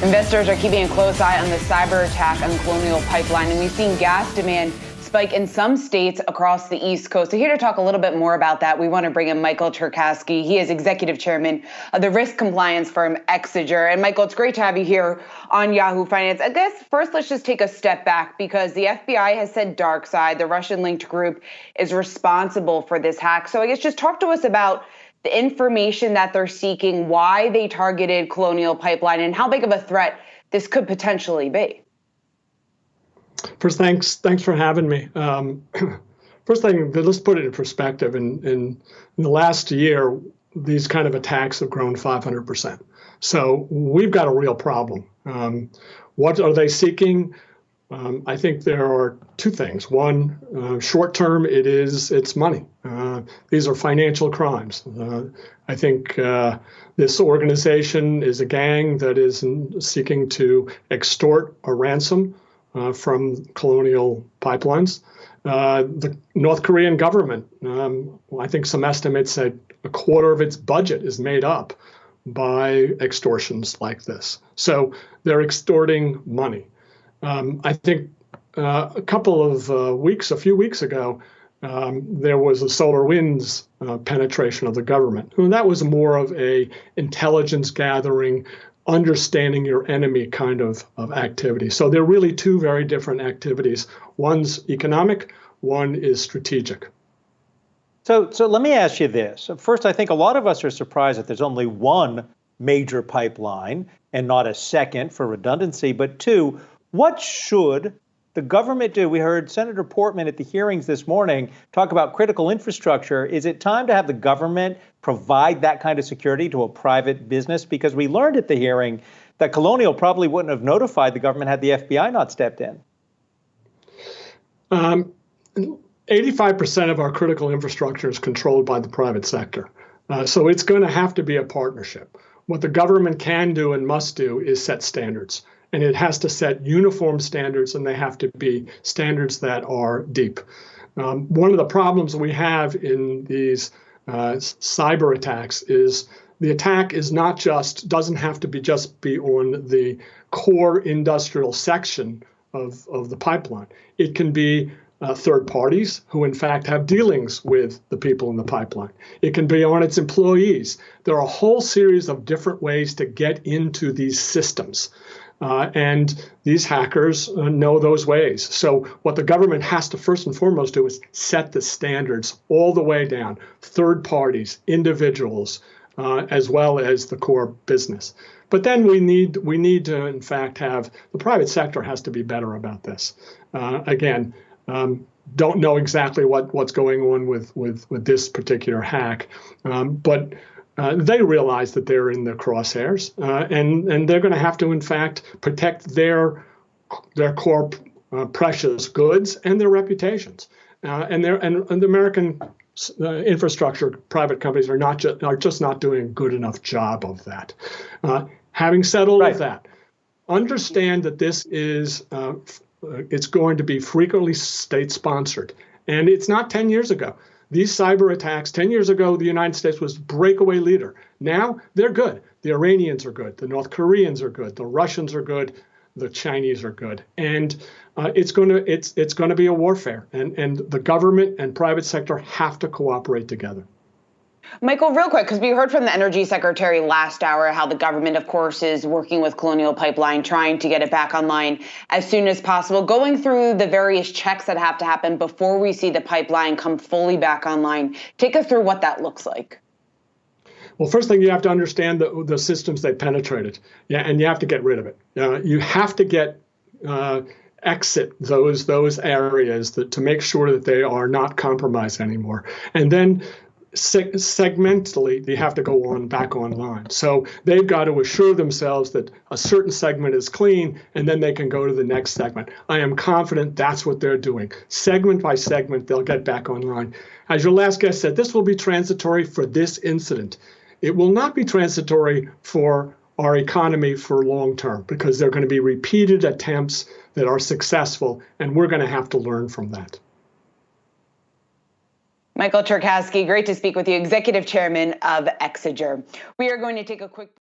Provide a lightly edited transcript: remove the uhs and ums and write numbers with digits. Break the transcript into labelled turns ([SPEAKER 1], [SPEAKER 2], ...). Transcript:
[SPEAKER 1] Investors are keeping a close eye on the cyber attack on Colonial Pipeline, and we've seen gas demand spike in some states across the East Coast. So here to talk a little bit more about that, we want to bring in Michael Cherkasky. He is executive chairman of the risk compliance firm Exiger. And Michael, it's great to have you here on Yahoo Finance. I guess first, let's just take a step back because the FBI has said DarkSide, the Russian-linked group, is responsible for this hack. So I guess just talk to us about the information that they're seeking, why they targeted Colonial Pipeline, and how big of a threat this could potentially be.
[SPEAKER 2] First, thanks for having me. First thing, let's put it in perspective. In the last year, these kind of attacks have grown 500%. So we've got a real problem. What are they seeking? I think there are two things. One, short term, it's money. These are financial crimes. I think this organization is a gang that is seeking to extort a ransom from Colonial Pipelines. The North Korean government, I think some estimates say a quarter of its budget is made up by extortions like this. So they're extorting money. I think a few weeks ago, there was a SolarWinds penetration of the government. And that was more of a intelligence gathering, understanding your enemy kind of activity. So they're really two very different activities. One's economic, one is strategic.
[SPEAKER 3] So let me ask you this. First, I think a lot of us are surprised that there's only one major pipeline and not a second for redundancy. But two, what should the government do? We heard Senator Portman at the hearings this morning talk about critical infrastructure. Is it time to have the government provide that kind of security to a private business? Because we learned at the hearing that Colonial probably wouldn't have notified the government had the FBI not stepped in.
[SPEAKER 2] 85% of our critical infrastructure is controlled by the private sector. So it's going to have to be a partnership. What the government can do and must do is set standards. And it has to set uniform standards, and they have to be standards that are deep. One of the problems we have in these cyber attacks is the attack is doesn't have to be on the core industrial section of the pipeline. It can be third parties who, in fact, have dealings with the people in the pipeline. It can be on its employees. There are a whole series of different ways to get into these systems. And these hackers know those ways. So what the government has to first and foremost do is set the standards all the way down, third parties, individuals, as well as the core business. But then we need to, in fact, have the private sector has to be better about this. Again, don't know exactly what's going on with this particular hack, but they realize that they're in the crosshairs, and they're going to have to, in fact, protect their core precious goods and their reputations. And the American infrastructure private companies are just not doing a good enough job of that. Having said all of that, understand that this is it's going to be frequently state-sponsored, and it's not 10 years ago. These cyber attacks, 10 years ago, the United States was breakaway leader. Now they're good. The Iranians are good. The North Koreans are good. The Russians are good. The Chinese are good. And it's going to be a warfare. And the government and private sector have to cooperate together.
[SPEAKER 1] Michael, real quick, because we heard from the Energy Secretary last hour how the government, of course, is working with Colonial Pipeline, trying to get it back online as soon as possible, going through the various checks that have to happen before we see the pipeline come fully back online. Take us through what that looks like.
[SPEAKER 2] Well, first thing, you have to understand the systems they penetrated, and you have to get rid of it. You have to exit those areas to make sure that they are not compromised anymore. And then segmentally, they have to go back online. So they've got to assure themselves that a certain segment is clean, and then they can go to the next segment. I am confident that's what they're doing. Segment by segment, they'll get back online. As your last guest said, this will be transitory for this incident. It will not be transitory for our economy for long term, because there are going to be repeated attempts that are successful, and we're going to have to learn from that.
[SPEAKER 1] Michael Cherkasky, great to speak with you, Executive Chairman of Exiger. We are going to take a quick